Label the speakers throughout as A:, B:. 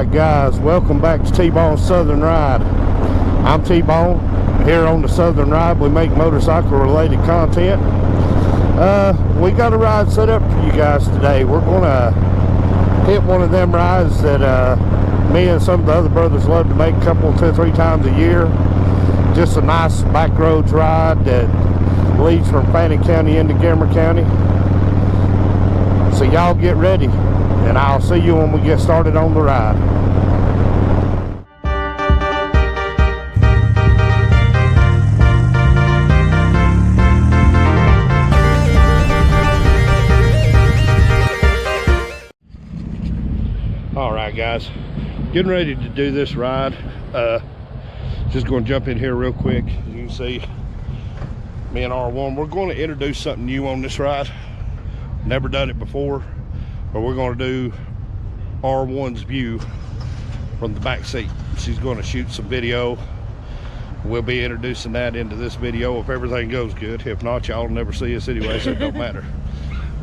A: Alright guys, welcome back to T-Bone's Southern Ride. I'm T-Bone. Here on the Southern Ride we make motorcycle related content. We got a ride set up for you guys today. We're gonna hit one of them rides that me and some of the other brothers love to make a couple, 2 or 3 times a year. Just a nice back roads ride that leads from Fannin County into Cameron County. So y'all get ready, and I'll see you when we get started on the ride. Alright guys, getting ready to do this ride. Just going to jump in here real quick. As you can see, me and R1, we're going to introduce something new on this ride. Never done it before, but we're going to do R1's view from the back seat. She's going to shoot some video. We'll be introducing that into this video if everything goes good. If not, y'all will never see us anyway, so it don't matter.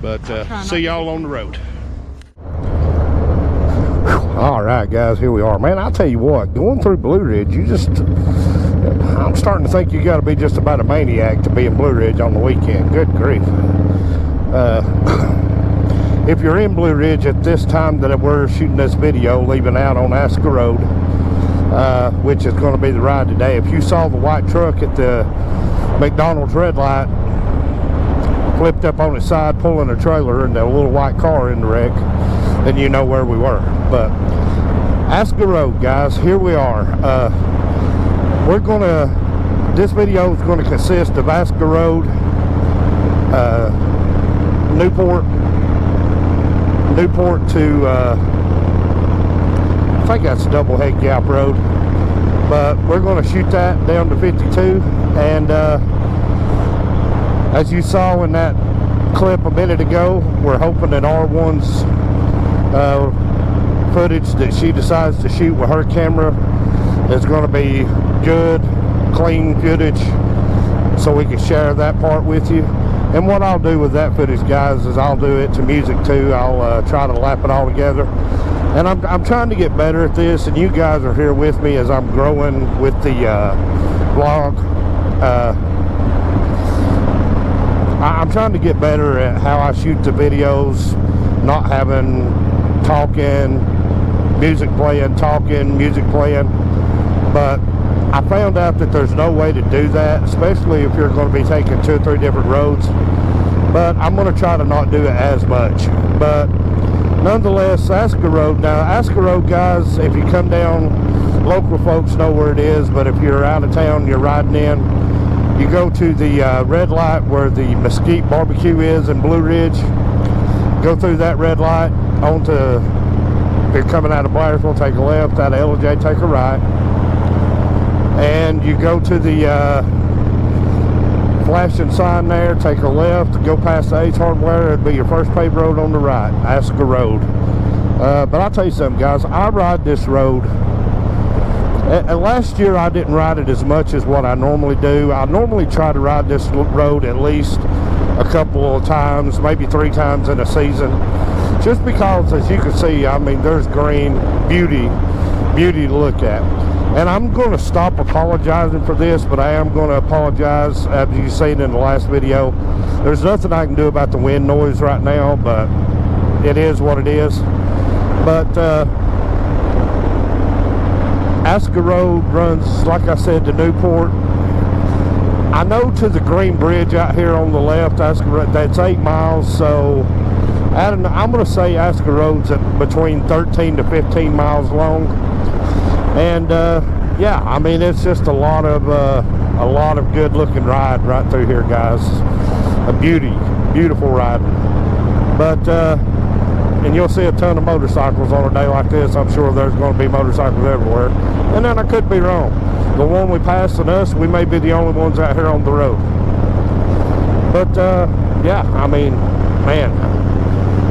A: But see y'all on the road. All right guys, here we are. Man, I'll tell you what, going through Blue Ridge, I'm starting to think you got to be just about a maniac to be in Blue Ridge on the weekend. Good grief. If you're in Blue Ridge at this time that we're shooting this video, leaving out on Aska Road, which is going to be the ride today, if you saw the white truck at the McDonald's red light flipped up on its side pulling a trailer and a little white car in the wreck, then you know where we were. But Aska Road, guys, here we are. This video is going to consist of Aska Road, Newport to I think that's Double Head Gap Road, but we're going to shoot that down to 52. And as you saw in that clip a minute ago, we're hoping that R1's footage that she decides to shoot with her camera is going to be good, clean footage, so we can share that part with you. And what I'll do with that footage, guys, is I'll do it to music too. I'll try to lap it all together. And I'm trying to get better at this, and you guys are here with me as I'm growing with the vlog. I'm trying to get better at how I shoot the videos, not having talking, music playing, but I found out that there's no way to do that, especially if you're going to be taking 2 or 3 different roads. But I'm going to try to not do it as much. But nonetheless, Aska Road. Now, Aska Road, guys, if you come down, local folks know where it is, but if you're out of town, you're riding in, you go to the red light where the Mesquite Barbecue is in Blue Ridge. Go through that red light onto, if you're coming out of Blairsville, take a left, out of LJ, take a right. And you go to the flashing sign there, take a left, go past the Ace Hardware. It'll be your first paved road on the right, Aska Road. But I'll tell you something, guys, I ride this road. Last year I didn't ride it as much as what I normally do. I normally try to ride this road at least a couple of times, maybe 3 times in a season, just because, as you can see, I mean, there's green beauty to look at. And I'm going to stop apologizing for this, but I am going to apologize, as you've seen in the last video. There's nothing I can do about the wind noise right now, but it is what it is. But Aska Road runs, like I said, to Newport. I know to the Green Bridge out here on the left, Aska Road, that's 8 miles, so I'm going to say Aska Road's at between 13 to 15 miles long. And yeah, I mean, it's just a lot of good looking ride right through here, guys. A beautiful ride. But and you'll see a ton of motorcycles on a day like this. I'm sure there's going to be motorcycles everywhere, and then I could be wrong. The one we passed and us, we may be the only ones out here on the road. But yeah, I mean, man,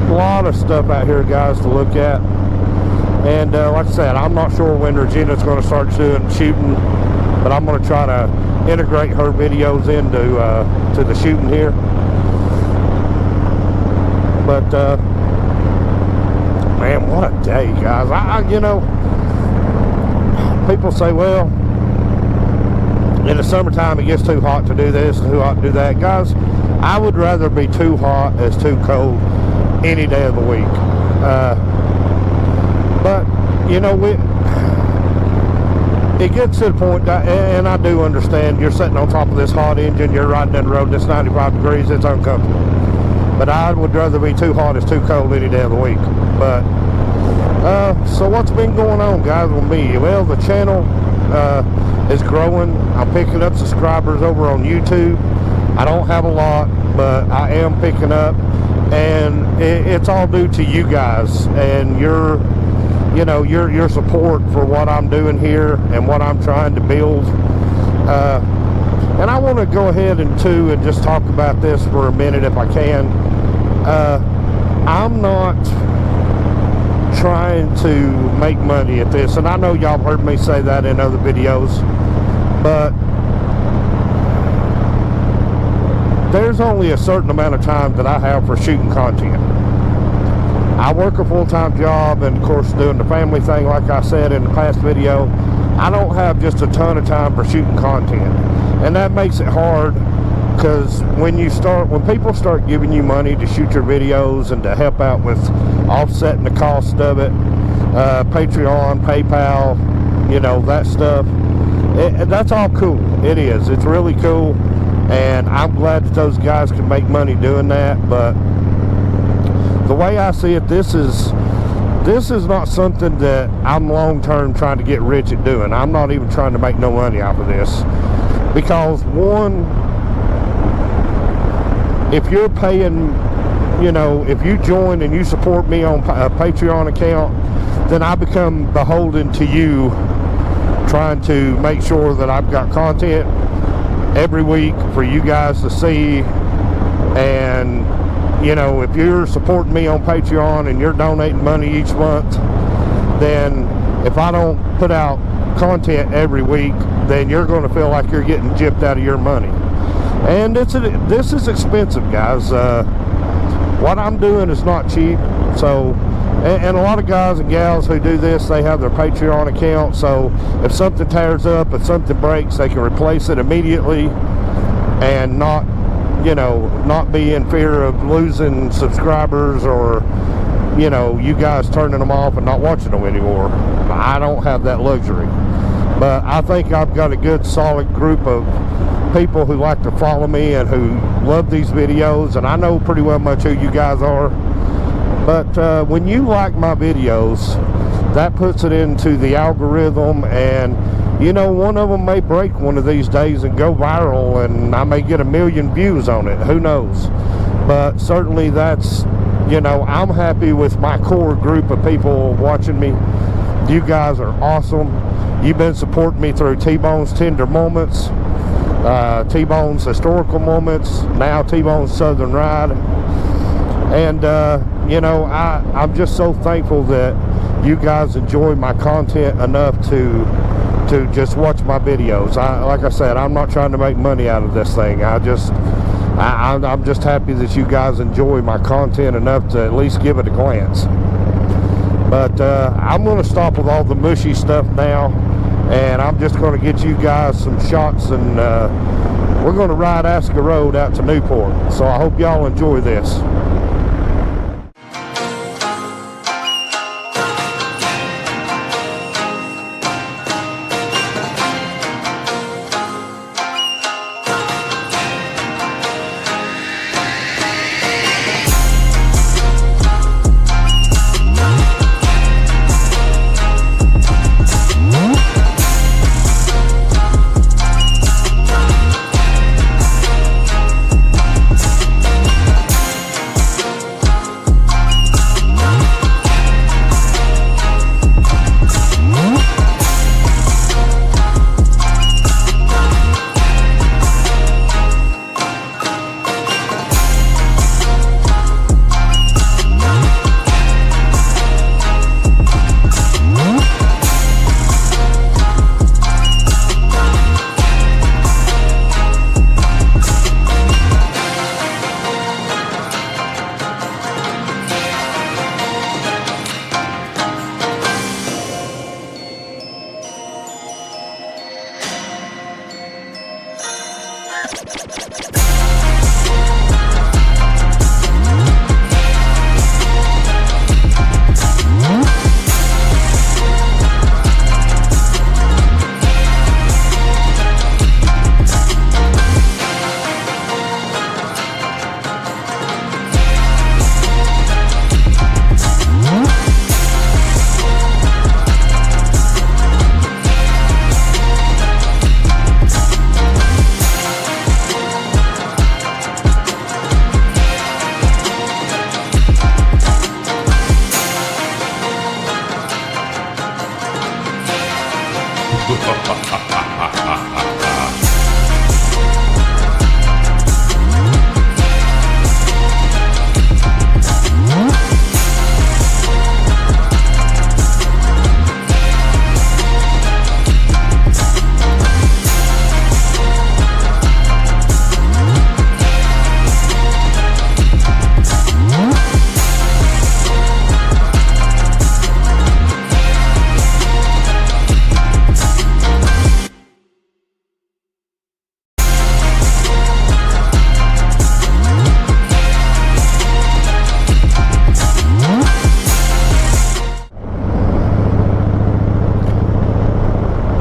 A: a lot of stuff out here, guys, to look at. And like I said, I'm not sure when Regina's going to start shooting, but I'm going to try to integrate her videos into to the shooting here. But man, what a day, guys. You know, people say, well, in the summertime it gets too hot to do this, too hot to do that. Guys, I would rather be too hot as too cold any day of the week. But, you know, it gets to the point that, and I do understand, you're sitting on top of this hot engine, you're riding down the road, it's 95 degrees, it's uncomfortable. But I would rather be too hot as too cold any day of the week. But, so what's been going on, guys, with me? Well, the channel is growing. I'm picking up subscribers over on YouTube. I don't have a lot, but I am picking up. And it's all due to you guys and your support for what I'm doing here and what I'm trying to build. And I want to go ahead and just talk about this for a minute if I can. I'm not trying to make money at this, and I know y'all heard me say that in other videos, but there's only a certain amount of time that I have for shooting content. I work a full-time job, and of course doing the family thing, like I said in the past video, I don't have just a ton of time for shooting content. And that makes it hard, because when people start giving you money to shoot your videos and to help out with offsetting the cost of it, Patreon, PayPal, you know, that stuff, that's all cool. It is. It's really cool, and I'm glad that those guys can make money doing that. But the way I see it, this is not something that I'm long-term trying to get rich at doing. I'm not even trying to make no money off of this. Because, one, if you're paying, you know, if you join and you support me on a Patreon account, then I become beholden to you, trying to make sure that I've got content every week for you guys to see. And, you know, if you're supporting me on Patreon and you're donating money each month, then if I don't put out content every week, then you're going to feel like you're getting gypped out of your money. And this is expensive, guys. What I'm doing is not cheap. So, and a lot of guys and gals who do this, they have their Patreon account, so if something tears up, if something breaks, they can replace it immediately and not be in fear of losing subscribers, or, you know, you guys turning them off and not watching them anymore. I don't have that luxury. But I think I've got a good solid group of people who like to follow me and who love these videos, and I know pretty well much who you guys are. But when you like my videos, that puts it into the algorithm, and you know, one of them may break one of these days and go viral, and I may get 1 million views on it. Who knows? But certainly that's, you know, I'm happy with my core group of people watching me. You guys are awesome. You've been supporting me through T-Bone's Tender Moments, T-Bone's Historical Moments, now T-Bone's Southern Ride. And, you know, I'm just so thankful that you guys enjoy my content enough to just watch my videos. Like I said, I'm not trying to make money out of this thing. I'm just happy that you guys enjoy my content enough to at least give it a glance. But I'm going to stop with all the mushy stuff now, and I'm just going to get you guys some shots, and we're going to ride Aska Road out to Newport. So I hope y'all enjoy this.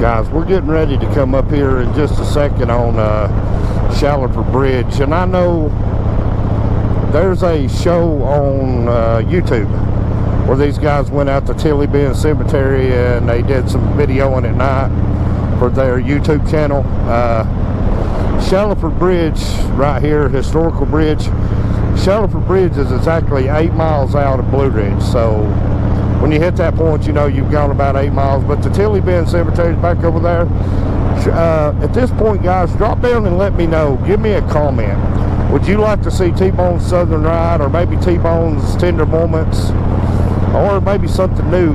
A: Guys, we're getting ready to come up here in just a second on Shalliper Bridge, and I know there's a show on YouTube where these guys went out to Tilly Bend Cemetery and they did some videoing at night for their YouTube channel. Shalliper Bridge right here, historical bridge. Shalliper Bridge is exactly 8 miles out of Blue Ridge, so when you hit that point, you know you've gone about 8 miles. But the Tilly Bend Cemetery is back over there. At this point, guys, drop down and let me know. Give me a comment. Would you like to see T-Bone's Southern Ride, or maybe T-Bone's Tender Moments, or maybe something new?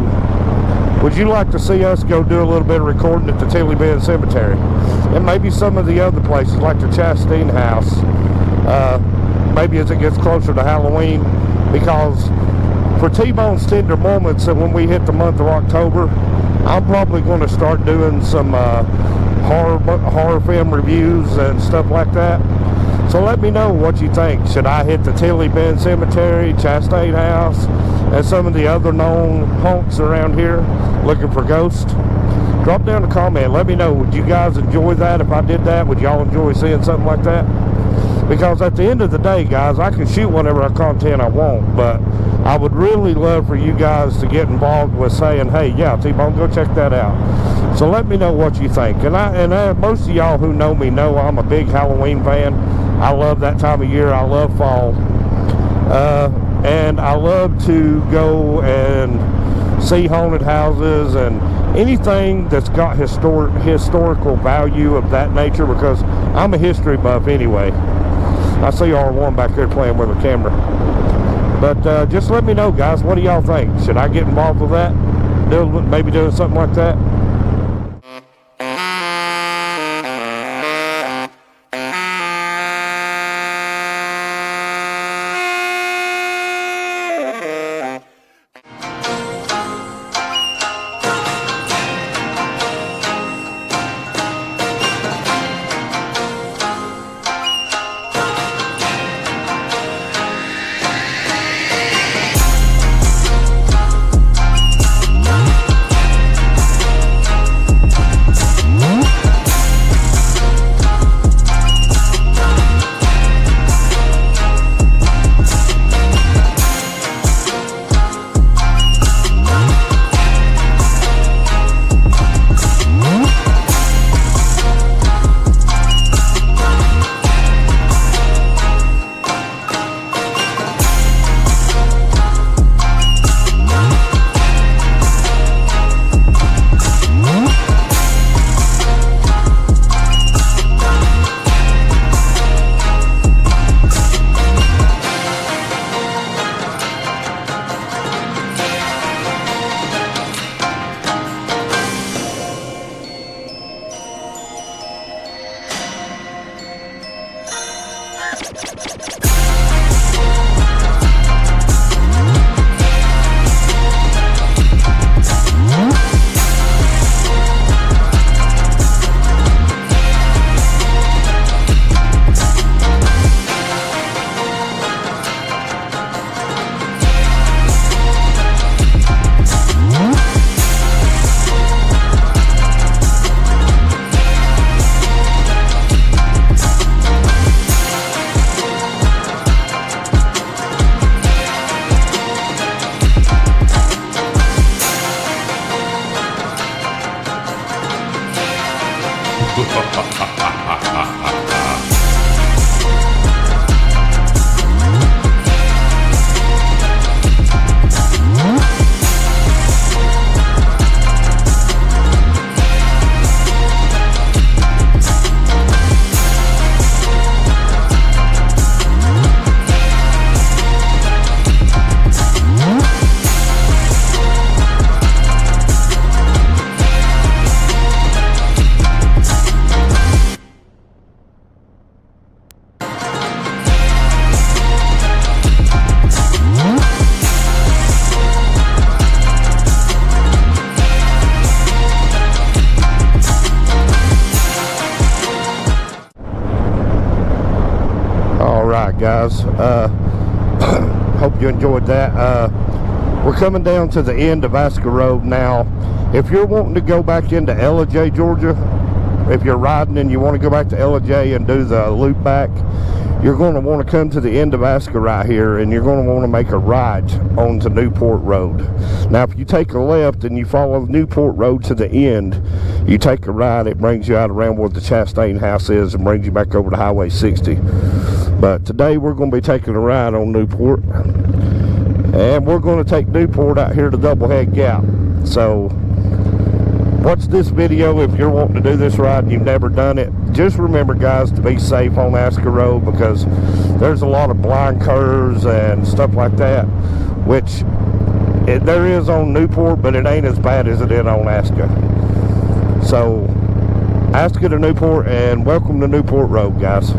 A: Would you like to see us go do a little bit of recording at the Tilly Bend Cemetery? And maybe some of the other places like the Chastain House, maybe as it gets closer to Halloween, because for T-Bone's Tender Moments, and when we hit the month of October, I'm probably going to start doing some horror film reviews and stuff like that. So let me know what you think. Should I hit the Tilly Bend Cemetery, Chastain House, and some of the other known haunts around here looking for ghosts? Drop down a comment. Let me know. Would you guys enjoy that if I did that? Would y'all enjoy seeing something like that? Because at the end of the day, guys, I can shoot whatever content I want, but I would really love for you guys to get involved with saying, hey, yeah, T-Bone, go check that out. So let me know what you think. And most of y'all who know me know I'm a big Halloween fan. I love that time of year. I love fall. And I love to go and see haunted houses and anything that's got historical value of that nature, because I'm a history buff anyway. I see R1 back there playing with a camera. But just let me know, guys. What do y'all think? Should I get involved with that? Maybe doing something like that? guys. Hope you enjoyed that. We're coming down to the end of Aska Road now. If you're wanting to go back into Ellijay, Georgia, if you're riding and you want to go back to Ellijay and do the loop back, you're going to want to come to the end of Aska right here, and you're going to want to make a right onto Newport Road. Now, if you take a left and you follow Newport Road to the end, you take a right, it brings you out around where the Chastain house is and brings you back over to Highway 60. But today we're going to be taking a ride on Newport, and we're going to take Newport out here to Doublehead Gap. So watch this video if you're wanting to do this ride and you've never done it. Just remember, guys, to be safe on Aska Road, because there's a lot of blind curves and stuff like that, which there is on Newport, but it ain't as bad as it is on Aska. So Aska to Newport, and welcome to Newport Road, guys.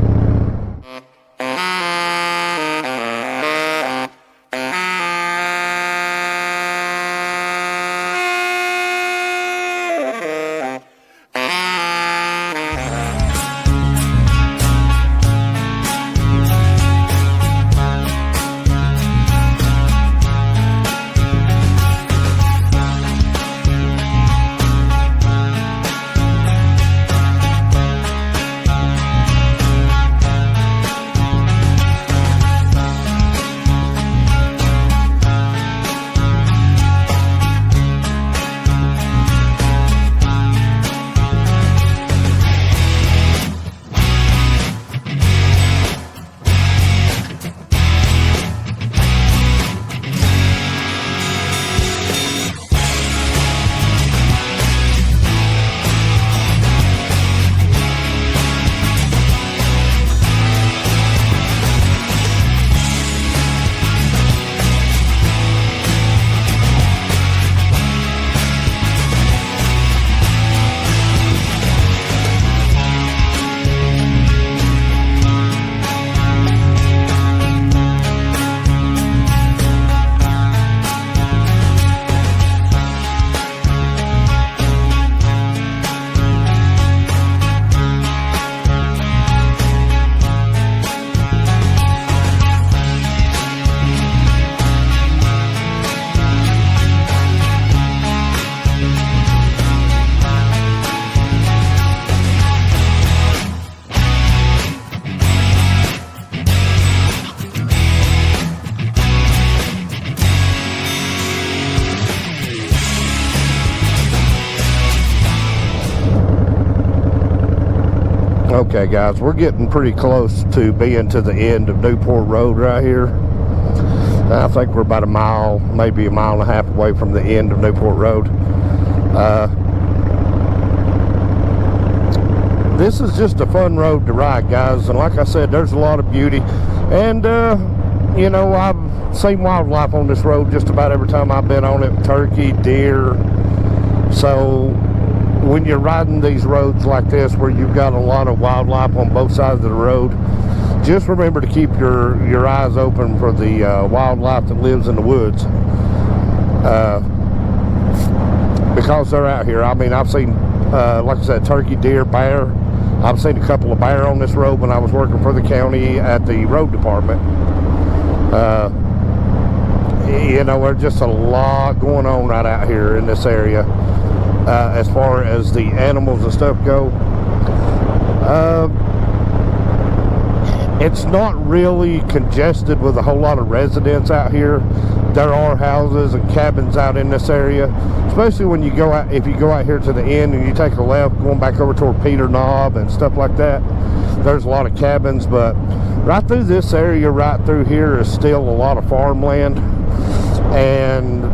A: Okay, guys, we're getting pretty close to being to the end of Newport Road right here. I think we're about a mile, maybe a mile and a half away from the end of Newport Road. This is just a fun road to ride, guys, and like I said, there's a lot of beauty. And you know, I've seen wildlife on this road just about every time I've been on it. Turkey, deer. So when you're riding these roads like this, where you've got a lot of wildlife on both sides of the road, just remember to keep your eyes open for the wildlife that lives in the woods, because they're out here. I mean, I've seen, like I said, turkey, deer, bear. I've seen a couple of bear on this road when I was working for the county at the road department. You know, there's just a lot going on right out here in this area. As far as the animals and stuff go, it's not really congested with a whole lot of residents out here. There are houses and cabins out in this area, especially when you go out, if you go out here to the end and you take a left going back over toward Peter Knob and stuff like that. There's a lot of cabins, but right through this area, right through here, is still a lot of farmland. And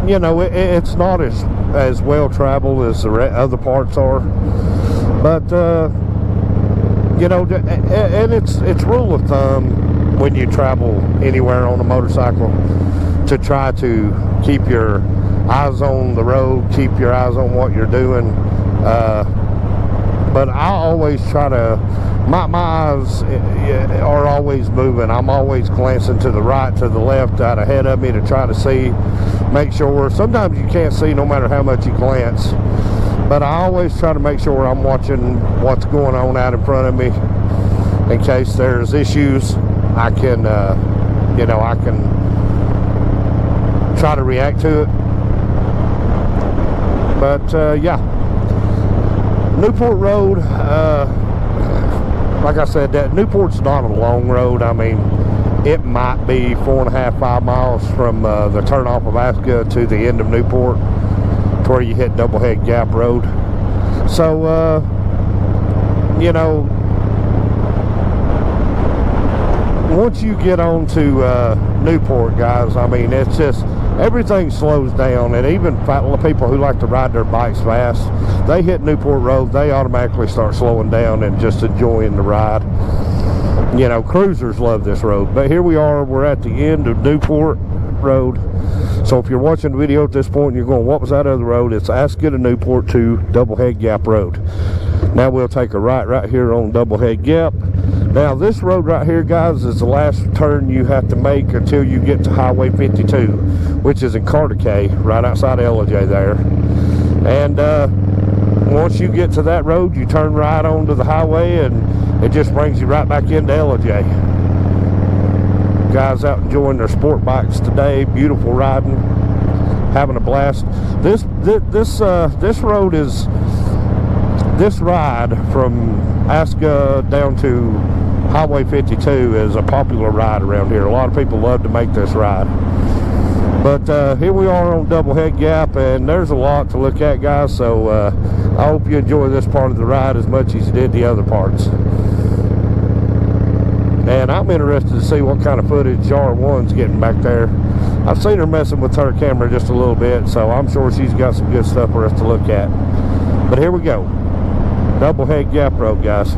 A: you know, it's not as well traveled as the other parts are, but you know, and it's rule of thumb when you travel anywhere on a motorcycle to try to keep your eyes on the road, keep your eyes on what you're doing. But I always try to, my eyes are always moving. I'm always glancing to the right, to the left, out ahead of me to try to see, make sure. Sometimes you can't see no matter how much you glance, but I always try to make sure I'm watching what's going on out in front of me in case there's issues. I can I can try to react to it. But yeah, Newport Road, like I said, that Newport's not a long road. I mean, it might be 4.5–5 miles from the turnoff of Aska to the end of Newport to where you hit Doublehead Gap Road. So you know, once you get on to Newport, guys, I mean, it's just everything slows down. And even people who like to ride their bikes fast, they hit Newport Road, they automatically start slowing down and just enjoying the ride. You know, cruisers love this road. But here we are, we're at the end of Newport Road. So if you're watching the video at this point and you're going, what was that other road? It's Aska to Newport to Doublehead Gap Road. Now we'll take a right here on Doublehead Gap. Now this road right here, guys, is the last turn you have to make until you get to Highway 52, which is in Cartacay, right outside of LJ there. And once you get to that road, you turn right onto the highway and it just brings you right back into LJ. Guys out enjoying their sport bikes today, beautiful riding, having a blast. This road is, this ride from Aska down to Highway 52 is a popular ride around here. A lot of people love to make this ride. But here we are on Doublehead Gap, and there's a lot to look at, guys. So I hope you enjoy this part of the ride as much as you did the other parts. And I'm interested to see what kind of footage R1's getting back there. I've seen her messing with her camera just a little bit, so I'm sure she's got some good stuff for us to look at. But here we go. Doublehead Gap Road, guys.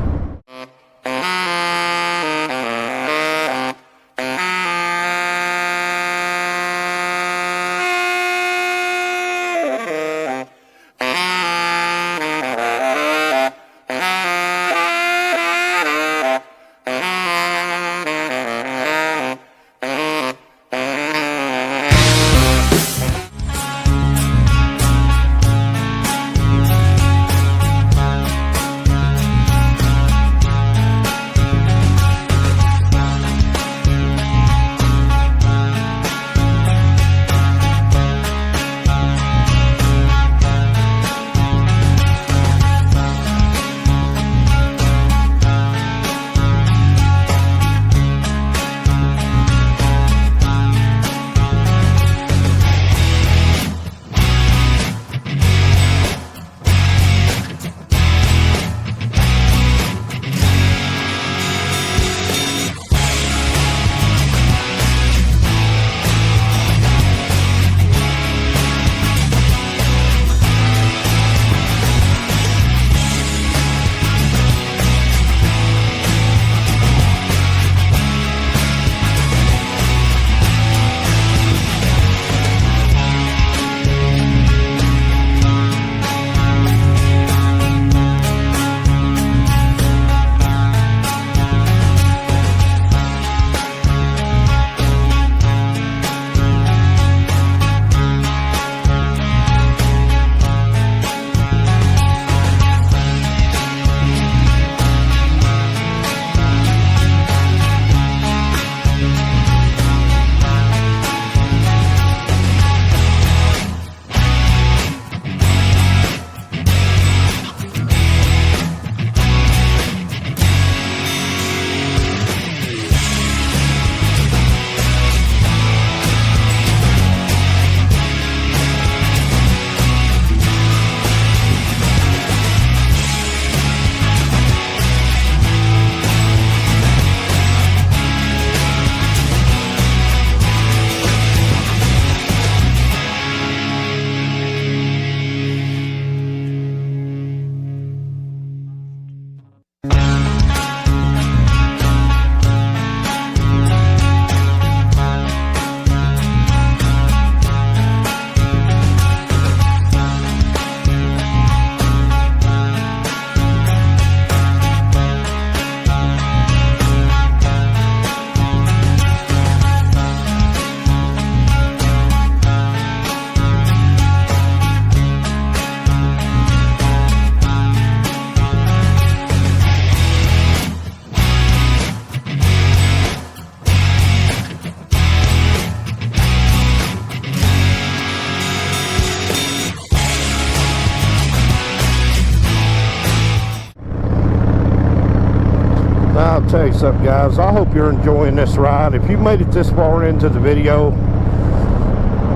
A: this up, guys. I hope you're enjoying this ride. If you made it this far into the video,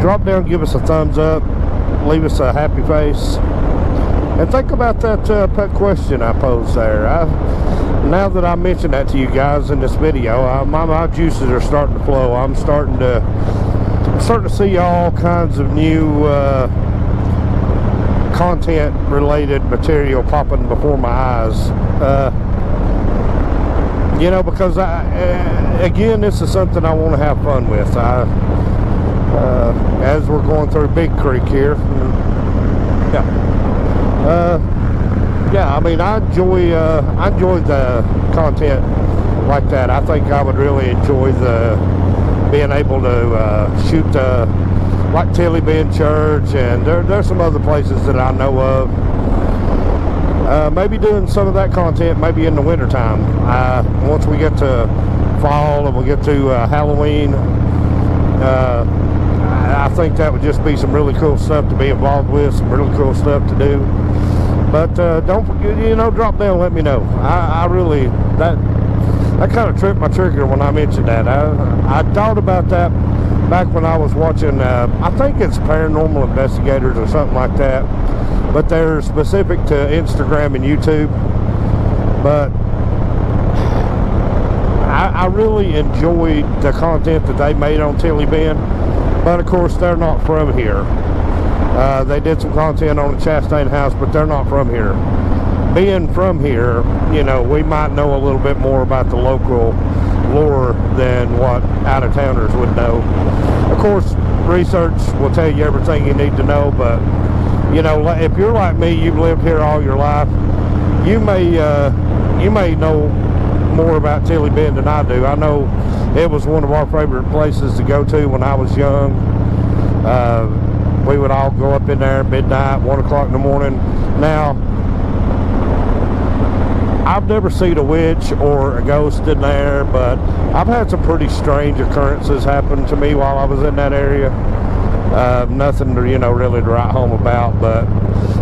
A: drop down, give us a thumbs up, leave us a happy face, and think about that pet question I posed there. Now that I mentioned that to you guys in this video, my juices are starting to flow. I'm starting to see all kinds of new content related material popping before my eyes. You know, because again, this is something I want to have fun with. As we're going through Big Creek here, yeah, I mean, I enjoy the content like that. I think I would really enjoy being able to shoot like Tilly Bend Church, and there's some other places that I know of. Maybe doing some of that content maybe in the wintertime. Once we get to fall and we get to Halloween, I think that would just be some really cool stuff to be involved with, some really cool stuff to do. But don't forget, you know, drop down and let me know. I really, that kind of tripped my trigger when I mentioned that. I thought about that back when I was watching, I think it's Paranormal Investigators or something like that. But they're specific to Instagram and YouTube. But I really enjoyed the content that they made on Tilly Bend. But of course, they're not from here. They did some content on the Chastain House, but they're not from here. Being from here, you know, we might know a little bit more about the local lore than what out-of-towners would know. Of course, research will tell you everything you need to know, but, you know, if you're like me, you've lived here all your life, you may know more about Tilly Bend than I do. I know it was one of our favorite places to go to when I was young. We would all go up in there at midnight, 1 o'clock in the morning. Now, I've never seen a witch or a ghost in there, but I've had some pretty strange occurrences happen to me while I was in that area. Nothing, you know, really to write home about, but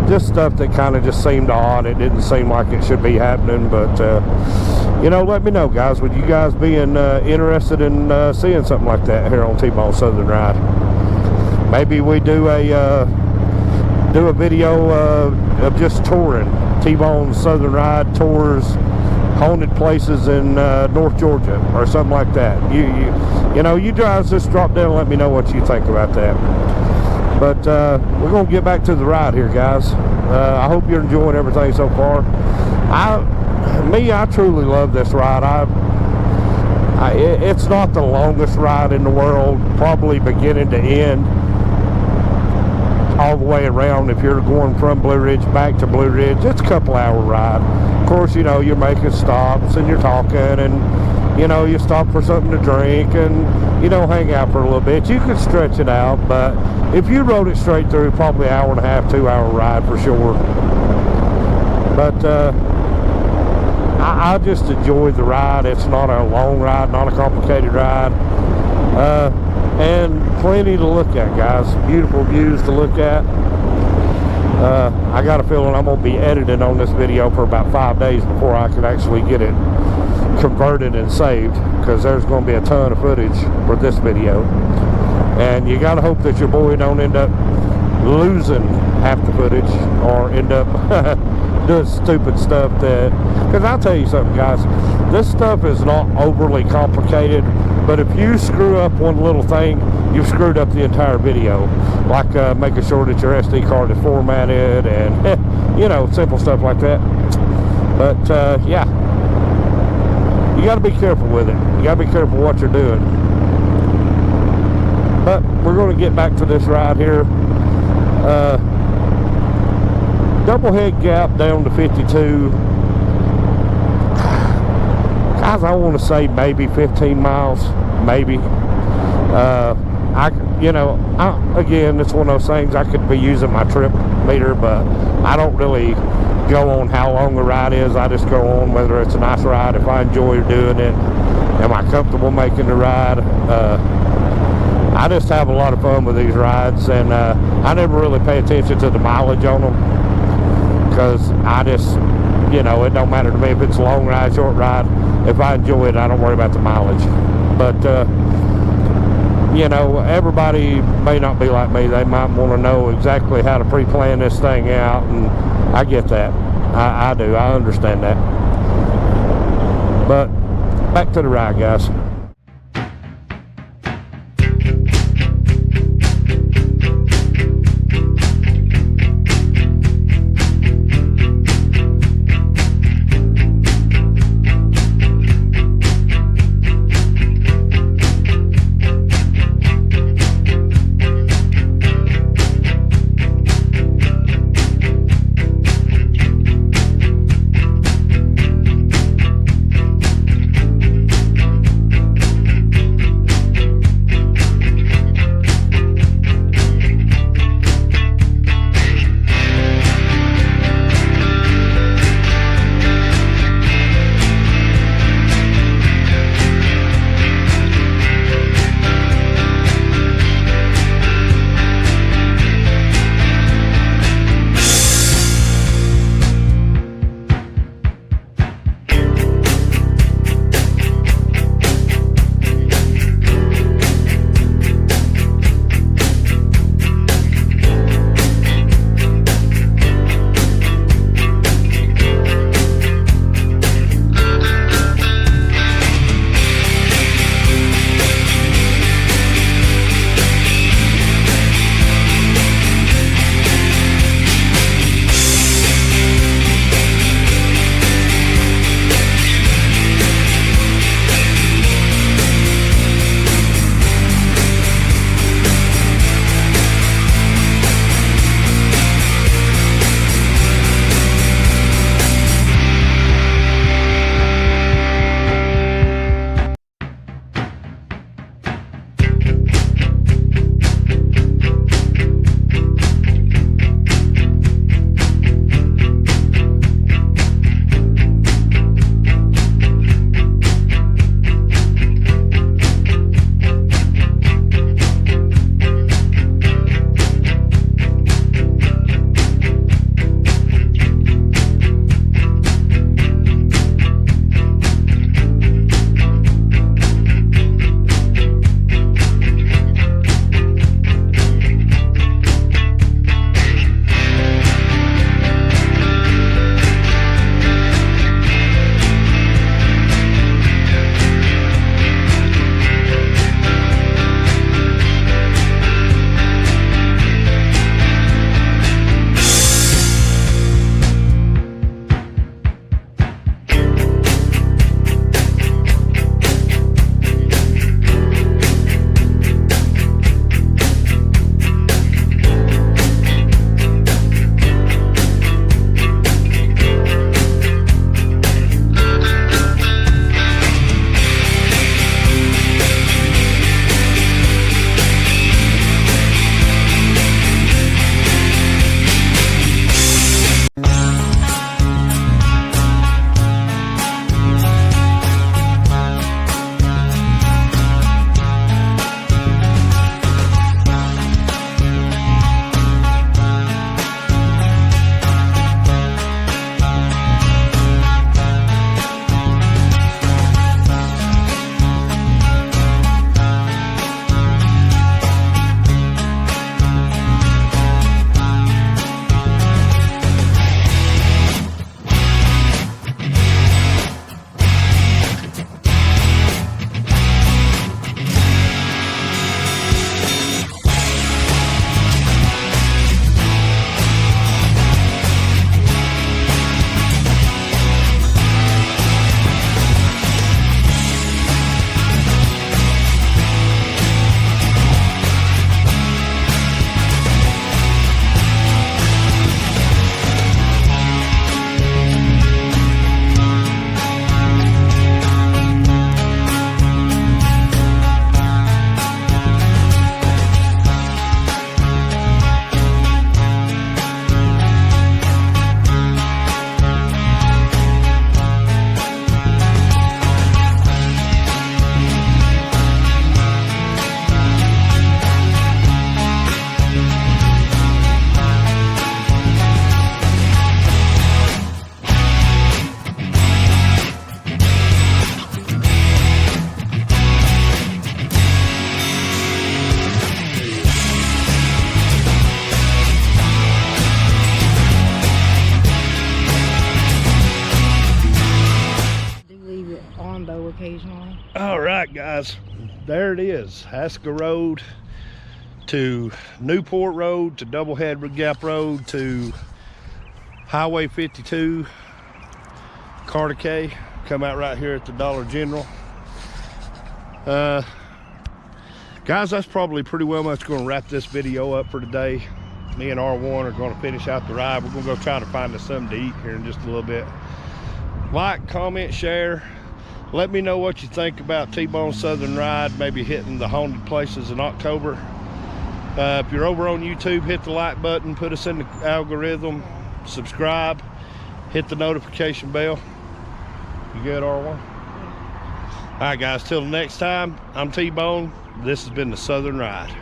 A: just stuff that kind of just seemed odd. It didn't seem like it should be happening, but you know, let me know, guys. Would you guys be interested in seeing something like that here on T-Bone Southern Ride? Maybe we do a video of just touring. T-Bone Southern Ride tours haunted places in North Georgia or something like that. You know, you guys just drop down and let me know what you think about that. But we're gonna get back to the ride here, guys. I hope you're enjoying everything so far. I truly love this ride. It's not the longest ride in the world, probably beginning to end, all the way around. If you're going from Blue Ridge back to Blue Ridge, it's a couple-hour ride. Of course, you know, you're making stops and you're talking, and you know, you stop for something to drink and, you know, hang out for a little bit. You could stretch it out, but if you rode it straight through, probably an hour and a half, 2-hour ride for sure. But I just enjoy the ride. It's not a long ride, not a complicated ride, and plenty to look at, guys. Beautiful views to look at. I got a feeling I'm going to be editing on this video for about 5 days before I can actually get it converted and saved, because there's going to be a ton of footage for this video. And you got to hope that your boy don't end up losing half the footage or end up doing stupid stuff that, because I'll tell you something, guys, this stuff is not overly complicated, but if you screw up one little thing, you've screwed up the entire video, like making sure that your SD card is formatted and you know, simple stuff like that. But yeah, you got to be careful with it. You got to be careful what you're doing. But we're going to get back to this ride here. Doublehead Gap down to 52. Guys, I want to say maybe 15 miles, maybe. Again, it's one of those things, I could be using my trip meter, but I don't really go on how long the ride is. I just go on whether it's a nice ride, if I enjoy doing it, am I comfortable making the ride. I just have a lot of fun with these rides, and I never really pay attention to the mileage on them, because I just, you know, it don't matter to me if it's a long ride, short ride. If I enjoy it, I don't worry about the mileage. But you know, everybody may not be like me. They might want to know exactly how to pre-plan this thing out, and I get that. I do. I understand that. But back to the ride, guys. guys, there it is. Aska Road to Newport Road to Doublehead Gap Road to Highway 52, Carter Come out right here at the Dollar General. Guys, that's probably pretty well much going to wrap this video up for today. Me and R1 are going to finish out the ride. We're going to go try to find us something to eat here in just a little bit. Like, comment, share. Let me know what you think about T-Bone Southern Ride, maybe hitting the haunted places in October. If you're over on YouTube, hit the like button, put us in the algorithm, subscribe, hit the notification bell. You good, R1? All right, guys, till the next time, I'm T-Bone. This has been the Southern Ride.